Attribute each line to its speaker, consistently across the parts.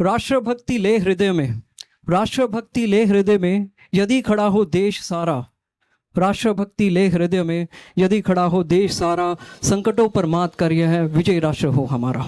Speaker 1: राष्ट्रभक्ति ले हृदय में, राष्ट्रभक्ति ले हृदय में, यदि खड़ा हो देश सारा। राष्ट्रभक्ति ले हृदय में, यदि खड़ा हो देश सारा। संकटों पर मात कर यह है विजय राष्ट्र हो हमारा।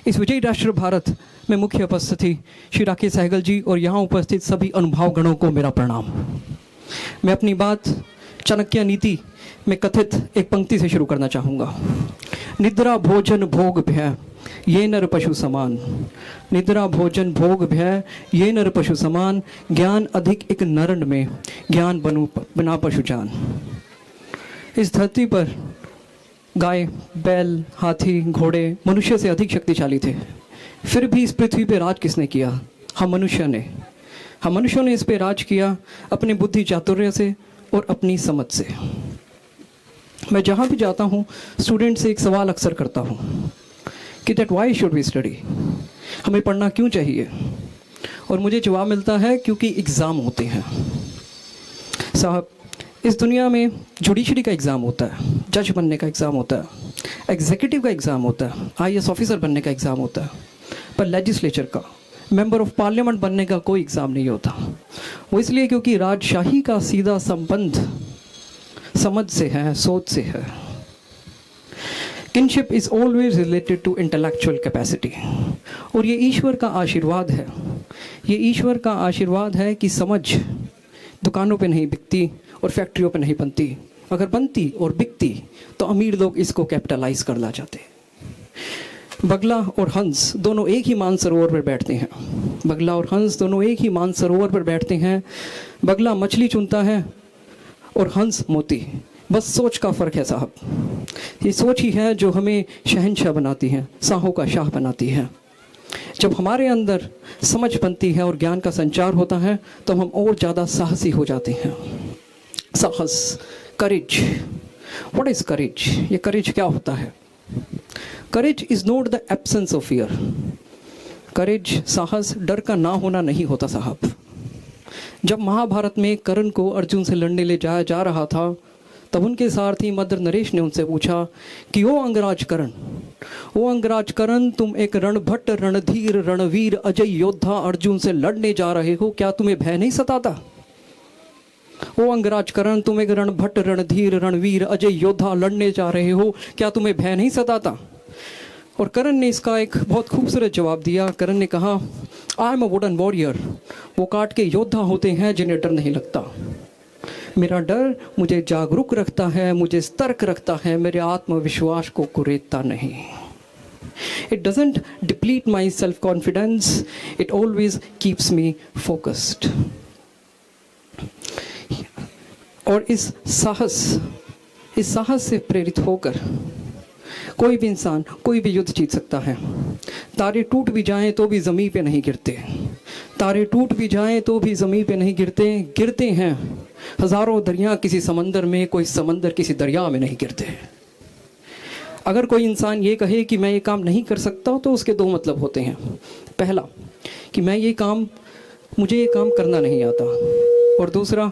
Speaker 1: इस विजयी राष्ट्र भारत में मुख्य उपस्थिति श्री राकेश सहगल जी और यहाँ उपस्थित सभी अनुभाव गणों को मेरा प्रणाम। मैं अपनी बात चाणक्य नीति में कथित एक पंक्ति से शुरू करना चाहूँगा। निद्रा भोजन भोग भय ये नर पशु समान। निद्रा भोजन भोग भय ये नर पशु समान। ज्ञान अधिक एक नरन में, ज्ञान बनू बना पशु जान। इस धरती पर गाय, बैल, हाथी, घोड़े मनुष्य से अधिक शक्तिशाली थे। फिर भी इस पृथ्वी पे राज किसने किया? हम मनुष्य ने। हम मनुष्यों ने इस पे राज किया अपनी बुद्धि चातुर्य से और अपनी समझ से। मैं जहाँ भी जाता हूँ स्टूडेंट से एक सवाल अक्सर करता हूँ कि that why should we study, हमें पढ़ना क्यों चाहिए? और मुझे जवाब मिलता है क्योंकि एग्ज़ाम होते हैं। साहब, इस दुनिया में जुडिशरी का एग्ज़ाम होता है, जज बनने का एग्ज़ाम होता है, एग्जीक्यूटिव का एग्ज़ाम होता है, IAS ऑफिसर बनने का एग्ज़ाम होता है, पर लेजिस्लेचर का, मेंबर ऑफ पार्लियामेंट बनने का कोई एग्ज़ाम नहीं होता। वो इसलिए क्योंकि राजशाही का सीधा संबंध समझ से है, सोच से है। Kinship is always related to intellectual capacity. और ये ईश्वर का आशीर्वाद है, ये ईश्वर का आशीर्वाद है कि समझ दुकानों पे नहीं बिकती और फैक्ट्रियों पे नहीं बनती। अगर बनती और बिकती तो अमीर लोग इसको कैपिटलाइज कर ला जाते। बगला और हंस दोनों एक ही मानसरोवर पर बैठते हैं। बगला और हंस दोनों एक ही मानसरोवर पर बैठते हैं। बगला मछली चुनता है और हंस मोती। बस सोच का फ़र्क है साहब। ये सोच ही है जो हमें शहंशाह बनाती है, शाहों का शाह बनाती है। जब हमारे अंदर समझ बनती है और ज्ञान का संचार होता है तो हम और ज़्यादा साहसी हो जाते हैं। साहस, करेज। व्हाट इज़ करेज? ये करेज क्या होता है? Courage is not the absence of fear. Courage, साहस, डर का ना होना नहीं होता साहब। जब महाभारत में कर्ण को अर्जुन से लड़ने ले जाया जा रहा था तब उनके सारथी मद्र नरेश ने उनसे पूछा कि ओ अंगराज कर्ण, ओ अंगराज कर्ण, तुम एक रणभट्ट, रणधीर, रणवीर, अजय योद्धा अर्जुन से लड़ने जा रहे हो, क्या तुम्हें भय नहीं सताता? ओ अंगराज कर्ण, तुम एक रणभट्ट, रणधीर, रणवीर, अजय योद्धा लड़ने जा रहे हो, क्या तुम्हें भय नहीं सताता? और कर्ण ने इसका एक बहुत खूबसूरत जवाब दिया। कर्ण ने कहा, I am a wooden warrior. वो काट के योद्धा होते हैं जिन्हें डर नहीं लगता। मेरा डर मुझे जागरूक रखता है, मुझे सतर्क रखता है, मेरे आत्मविश्वास को कुरेदता नहीं। It doesn't deplete my self-confidence, it always keeps me focused. और इस साहस से प्रेरित होकर कोई भी इंसान कोई भी युद्ध जीत सकता है। तारे टूट भी जाएं तो भी ज़मीन पे नहीं गिरते। तारे टूट भी जाएं तो भी ज़मीन पे नहीं गिरते। गिरते हैं हज़ारों दरिया किसी समंदर में, कोई समंदर किसी दरिया में नहीं गिरते। अगर कोई इंसान ये कहे कि मैं ये काम नहीं कर सकता तो उसके दो मतलब होते हैं। पहला कि मुझे ये काम करना नहीं आता, और दूसरा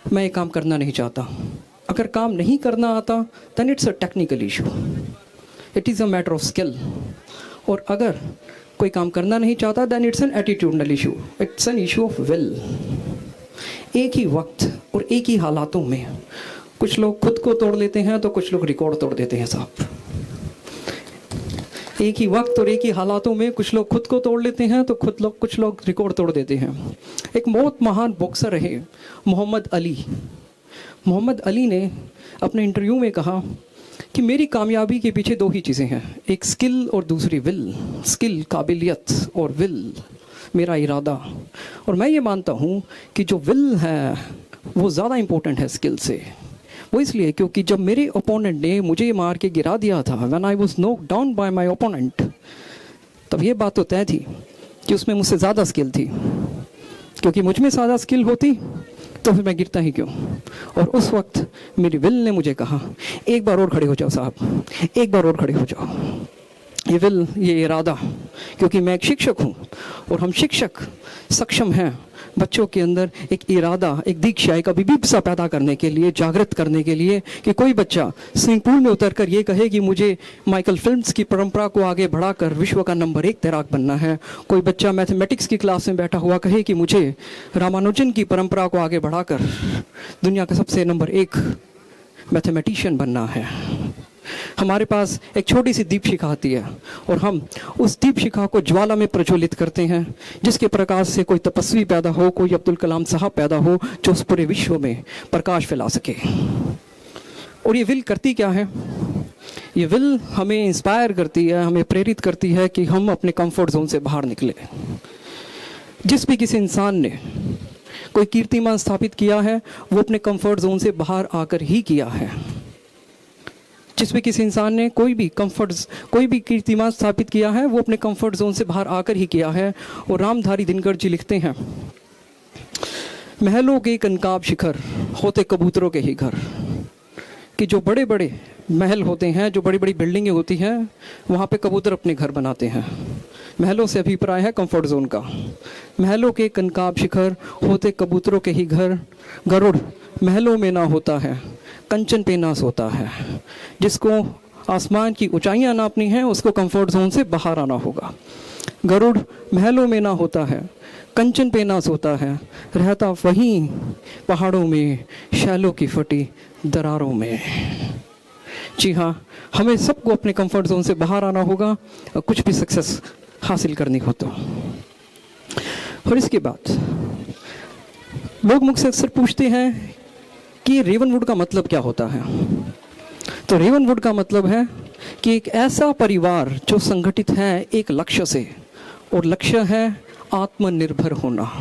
Speaker 1: मैं ये काम करना नहीं चाहता। अगर काम नहीं करना आता then it's a technical issue, it is a matter of skill। और अगर कोई काम करना नहीं चाहता then it's an attitudinal issue, it's an issue of will। एक ही वक्त और एक ही हालातों में कुछ लोग खुद को तोड़ लेते हैं तो कुछ लोग रिकॉर्ड तोड़ देते हैं साहब। एक ही वक्त और एक ही हालातों में कुछ लोग खुद को तोड़ लेते हैं तो कुछ लोग रिकॉर्ड तोड़ देते हैं। एक बहुत महान बॉक्सर रहे मोहम्मद अली। मोहम्मद अली ने अपने इंटरव्यू में कहा कि मेरी कामयाबी के पीछे दो ही चीज़ें हैं, एक स्किल और दूसरी विल। स्किल, काबिलियत, और विल, मेरा इरादा। और मैं ये मानता हूँ कि जो विल है वो ज़्यादा इम्पोर्टेंट है स्किल से। वो इसलिए क्योंकि जब मेरे ओपोनेंट ने मुझे मार के गिरा दिया था, when I was knocked down by my opponent, तब ये बात तो तय थी कि उसमें मुझसे ज़्यादा स्किल थी। क्योंकि मुझ में ज़्यादा स्किल होती तो फिर मैं गिरता ही क्यों। और उस वक्त मेरी विल ने मुझे कहा, एक बार और खड़े हो जाओ साहब, एक बार और खड़े हो जाओ। ये विल, ये इरादा, क्योंकि मैं एक शिक्षक हूँ और हम शिक्षक सक्षम हैं बच्चों के अंदर एक इरादा, एक दीक्षा, एक अभिप्सा पैदा करने के लिए, जागृत करने के लिए कि कोई बच्चा स्विमिंग पूल में उतरकर ये कहे कि मुझे माइकल फिल्म्स की परंपरा को आगे बढ़ाकर विश्व का नंबर 1 तैराक बनना है। कोई बच्चा मैथमेटिक्स की क्लास में बैठा हुआ कहे कि मुझे रामानुजन की परंपरा को आगे बढ़ाकर दुनिया का सबसे नंबर 1 मैथमेटिशियन बनना है। हमारे पास एक छोटी सी दीप शिखा आती है और हम उस दीप शिखा को ज्वाला में प्रज्वलित करते हैं, जिसके प्रकाश से कोई तपस्वी पैदा हो, कोई अब्दुल कलाम साहब पैदा हो, जो उस पूरे विश्व में प्रकाश फैला सके। और ये विल करती क्या है? ये विल हमें इंस्पायर करती है, हमें प्रेरित करती है कि हम अपने कंफर्ट जोन से बाहर निकले। जिस भी किसी इंसान ने कोई कीर्तिमान स्थापित किया है, वो अपने कंफर्ट जोन से बाहर आकर ही किया है। जिस भी किसी इंसान ने कोई भी कीर्तिमान स्थापित किया है, वो अपने कंफर्ट जोन से बाहर आकर ही किया है। और रामधारी दिनकर जी लिखते हैं, महलों के कनकाब शिखर होते कबूतरों के ही घर। कि जो बड़े बड़े महल होते हैं, जो बड़ी बड़ी बिल्डिंगें होती हैं, वहाँ पे कबूतर अपने घर बनाते हैं। महलों से अभिप्राय है कंफर्ट जोन का। महलों के कनकाब शिखर होते कबूतरों के ही घर, गरुड़ महलों में ना होता है, कंचन पे ना सोता है। जिसको आसमान की ऊंचाइयां नापनी है, उसको कंफर्ट जोन से बाहर आना होगा। गरुड़ महलों में ना होता है, कंचन पे ना सोता है, रहता वहीं पहाड़ों में, शैलों की फटी दरारों में। जी हाँ, हमें सबको अपने कंफर्ट जोन से बाहर आना होगा, कुछ भी सक्सेस हासिल करनी हो तो। और इसके बाद लोग मुझसे अक्सर पूछते हैं कि रेवनवुड का मतलब क्या होता है। तो रेवनवुड का मतलब है कि एक ऐसा परिवार जो संगठित है एक लक्ष्य से, और लक्ष्य है आत्मनिर्भर होना।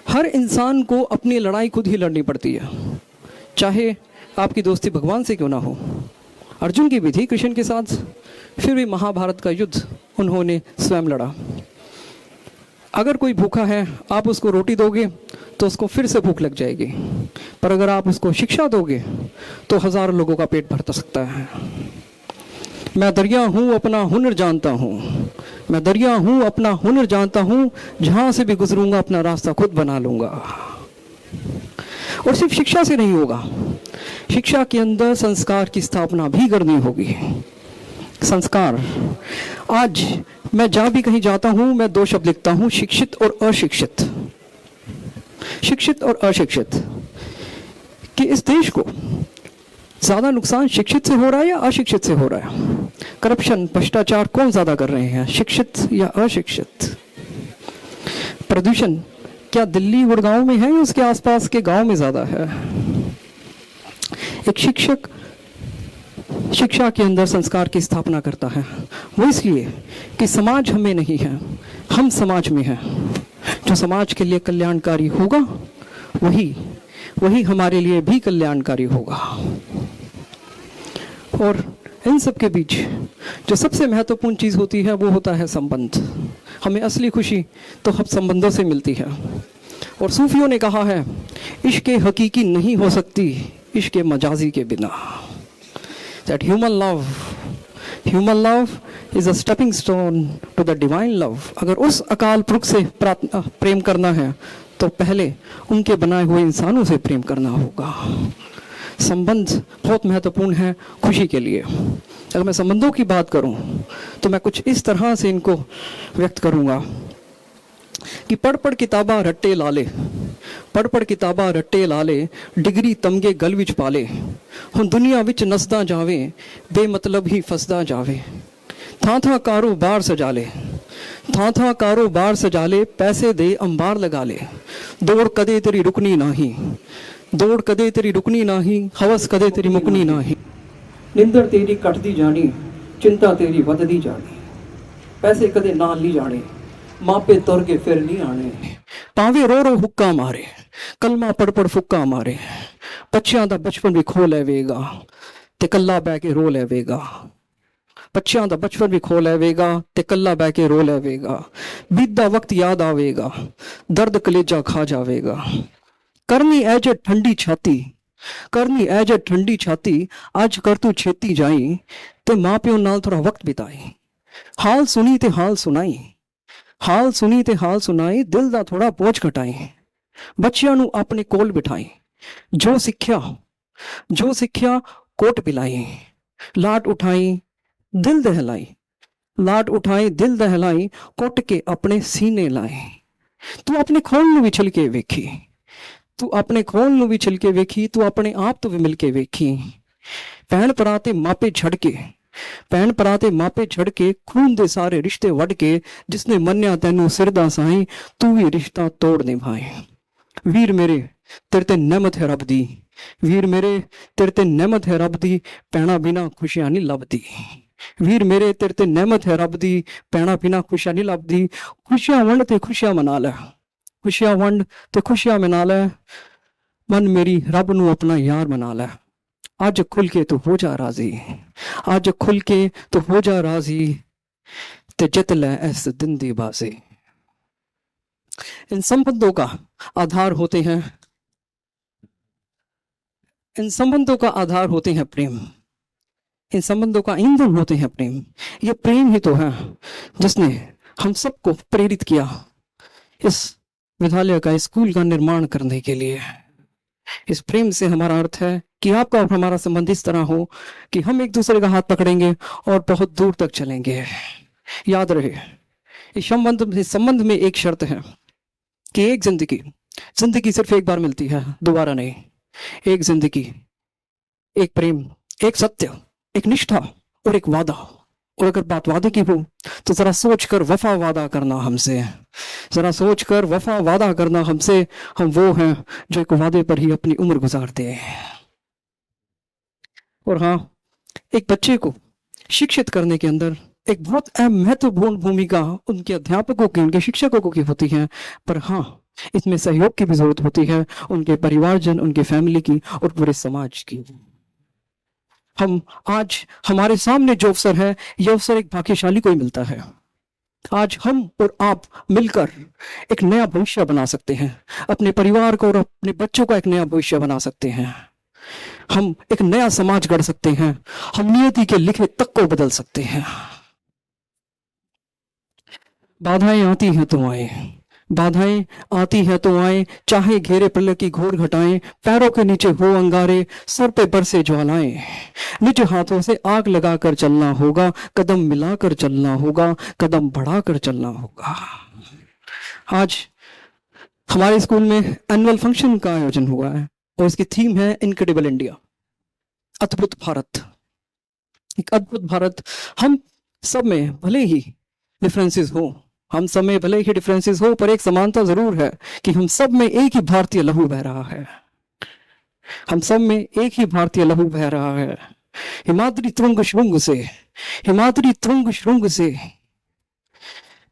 Speaker 1: हर इंसान को अपनी लड़ाई खुद ही लड़नी पड़ती है, चाहे आपकी दोस्ती भगवान से क्यों ना हो। अर्जुन की भी थी कृष्ण के साथ, फिर भी महाभारत का युद्ध उन्होंने स्वयं लड़ा। अगर कोई भूखा है, आप उसको रोटी दोगे तो उसको फिर से भूख लग जाएगी, पर अगर आप उसको शिक्षा दोगे तो हजारों लोगों का पेट भर सकता है। मैं दरिया हूँ अपना हुनर जानता हूँ, मैं दरिया हूँ अपना हुनर जानता हूँ, जहाँ से भी गुजरूंगा अपना रास्ता खुद बना लूँगा। और सिर्फ शिक्षा से नहीं होगा, शिक्षा के अंदर संस्कार की स्थापना भी करनी होगी। संस्कार, आज मैं जहाँ भी कहीं जाता हूँ, मैं 2 शब्द लिखता हूँ, शिक्षित और अशिक्षित। शिक्षित और अशिक्षित, कि इस देश को ज़्यादा नुकसान शिक्षित से हो रहा है या अशिक्षित से हो रहा है? करप्शन, भ्रष्टाचार कौन ज़्यादा कर रहे हैं, शिक्षित या अशिक्षित? प्रदूषण क्या दिल्ली गुड़गांव में है या उसके आसपास के गांव में ज़्यादा है? एक शिक्षक शिक्षा के अंदर संस्कार की स्थापना करता है, वो इसलिए कि समाज हमें नहीं है, हम समाज में हैं। जो समाज के लिए कल्याणकारी होगा, वही हमारे लिए भी कल्याणकारी होगा। और इन सब के बीच जो सबसे महत्वपूर्ण चीज़ होती है, वो होता है संबंध। हमें असली खुशी तो हम संबंधों से मिलती है। और सूफियों ने कहा है, इश्क हकीकी नहीं हो सकती इश्क मजाजी के बिना। That human love is a stepping stone to the divine love. अगर उस अकाल पुरख से प्रेम करना है, तो पहले उनके बनाए हुए इंसानों से प्रेम करना होगा। संबंध बहुत महत्वपूर्ण है खुशी के लिए। अगर मैं संबंधों की बात करूं, तो मैं कुछ इस तरह से इनको व्यक्त करूंगा कि पढ़ किताबा रट्टे लाले, पढ़ किताबा रट्टे लाले, डिग्री तमगे गल विच पाले, हुण दुनिया विच नसदा जावे, बेमतलब ही फसदा जावे। था कारोबार सजा ले, था कारोबार सजा ले, पैसे दे अंबार लगा ले, दौड़ कदे तेरी रुकनी नाही, दौड़ कदे तेरी रुकनी नाही, हवस कदे तेरी मुकनी नाही। निंदर तेरी कटदी जानी, चिंता तेरी वधदी जानी, पैसे कदे ना ली जाने, मापे तुर के फिर नहीं आने। भावे रो हुक्का मारे, कलमा पढ़ फुक्का मारे, बच्चों का बचपन भी खो लैवेगा ते कल्ला बह के रो लैवेगा। बच्चों का बचपन भी खो लैवेगा ते कल्ला बह के रो लैवेगा। बीतदा वक्त याद आवेगा, दर्द कलेजा खा जावेगा। करनी ऐ जे ठंडी छाती, करनी ऐ जे ठंडी छाती, अज कर तू छेती जाई, ते मां प्यो नाल थोड़ा वक्त बिताई। हाल सुनी ते हाल सुनाई, हाल सुनी ते हाल सुनाई, दिल दा थोड़ा बोझ घटाई, बच्चियां नू अपने कोल बिठाई, जो सिक्ख्या कोट पिलाई, लाट उठाई दिल दहलाई, लाट उठाई दिल दहलाई, कोट के अपने सीने लाई। तू अपने खोल नू भी छिलके वेखी, तू अपने खोल नू भी छिलके वेखी, तू अपने आप तो भी मिलके वेखी। भैन भरा ते मापे छड़ के, भैन भरा ते मापे छड़ के, खून दे सारे रिश्ते वड़ के, जिसने मन्या तैनू सिरदा साई, तू भी रिश्ता तोड़ निभाए। वीर मेरे तेरे ते नेमत है रब दी, वीर मेरे तेरे ते नेमत है रब दी, भैणा बिना खुशियां नहीं लभदी। वीर मेरे तेरे ते नेमत है रब दी, भैणा बिना खुशियां नहीं लभदी। खुशियां वंड ते खुशियां मना लै, खुशियां वंड ते खुशियां मना लै, मन मेरी रब नू अपना यार मना लै। आज खुल के तो हो जा राजी, आज खुल के तो हो जा राजी, ते जित लै इस दिन दी बाजी। इन संबंधों का आधार होते हैं, इन संबंधों का आधार होते हैं प्रेम, इन संबंधों का ईंधन होते हैं प्रेम। ये प्रेम ही तो है जिसने हम सबको प्रेरित किया इस विद्यालय का, स्कूल का निर्माण करने के लिए। इस प्रेम से हमारा अर्थ है कि आपका और हमारा संबंध इस तरह हो कि हम एक दूसरे का हाथ पकड़ेंगे और बहुत दूर तक चलेंगे। याद रहे, इस संबंध में एक शर्त है कि एक जिंदगी सिर्फ एक बार मिलती है, दोबारा नहीं। एक जिंदगी, एक प्रेम, एक सत्य, एक निष्ठा और एक वादा। और अगर बात वादे की हो तो जरा सोच कर वफा वादा करना हमसे, जरा सोच कर वफा वादा करना हमसे। हम वो हैं जो एक वादे पर ही अपनी उम्र गुजारते हैं। और हाँ, एक बच्चे को शिक्षित करने के अंदर एक बहुत अहम महत्वपूर्ण भूमिका उनके अध्यापकों की, उनके शिक्षकों की होती है। पर हाँ, इसमें सहयोग की भी जरूरत होती है, उनके परिवारजन, उनके फैमिली की और पूरे समाज की। हम आज हमारे सामने जो अवसर है, यह अवसर एक भाग्यशाली को ही मिलता है। आज हम और आप मिलकर एक नया भविष्य बना सकते हैं, अपने परिवार को और अपने बच्चों का एक नया भविष्य बना सकते हैं। हम एक नया समाज गढ़ सकते हैं, हम नियति के लिखे तक को बदल सकते हैं। बाधाएं आती हैं तो आए, बाधाएं आती हैं तो आए, चाहे घेरे प्रलय की घोर घटाएं, पैरों के नीचे हो अंगारे, सर पे बरसे ज्वालाएं, निज हाथों से आग लगाकर चलना होगा, कदम मिलाकर चलना होगा, कदम बढ़ाकर चलना होगा। आज हमारे स्कूल में एनुअल फंक्शन का आयोजन हुआ है और इसकी थीम है इनक्रेडिबल इंडिया, अद्भुत भारत। एक अद्भुत भारत। हम सब में भले ही डिफरेंसेस हो, हम सब में भले ही डिफरेंसेस हो, पर एक समानता जरूर है कि हम सब में एक ही भारतीय लहू बह रहा है, हम सब में एक ही भारतीय लहू बह रहा है। हिमाद्री तुंग श्रृंग से, हिमाद्री तुंग श्रृंग से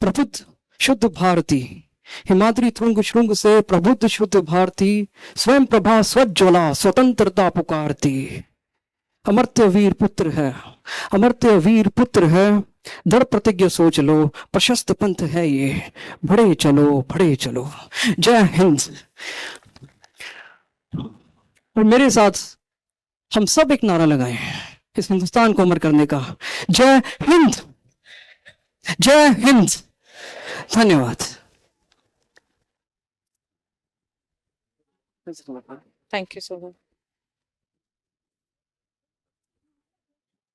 Speaker 1: प्रबुद्ध शुद्ध भारती, हिमाद्री तुंग श्रृंग से प्रबुद्ध शुद्ध भारती, स्वयं प्रभा स्वज्वला स्वतंत्रता पुकारती। अमर्त्य वीर पुत्र है, अमर्त्य वीर पुत्र है, दृढ़ प्रतिज्ञा सोच लो, प्रशस्त पंथ है ये, बढ़े चलो बढ़े चलो। जय हिंद। और मेरे साथ हम सब एक नारा लगाएं इस हिंदुस्तान को अमर करने का, जय हिंद, जय हिंद। धन्यवाद।
Speaker 2: Thank you so much.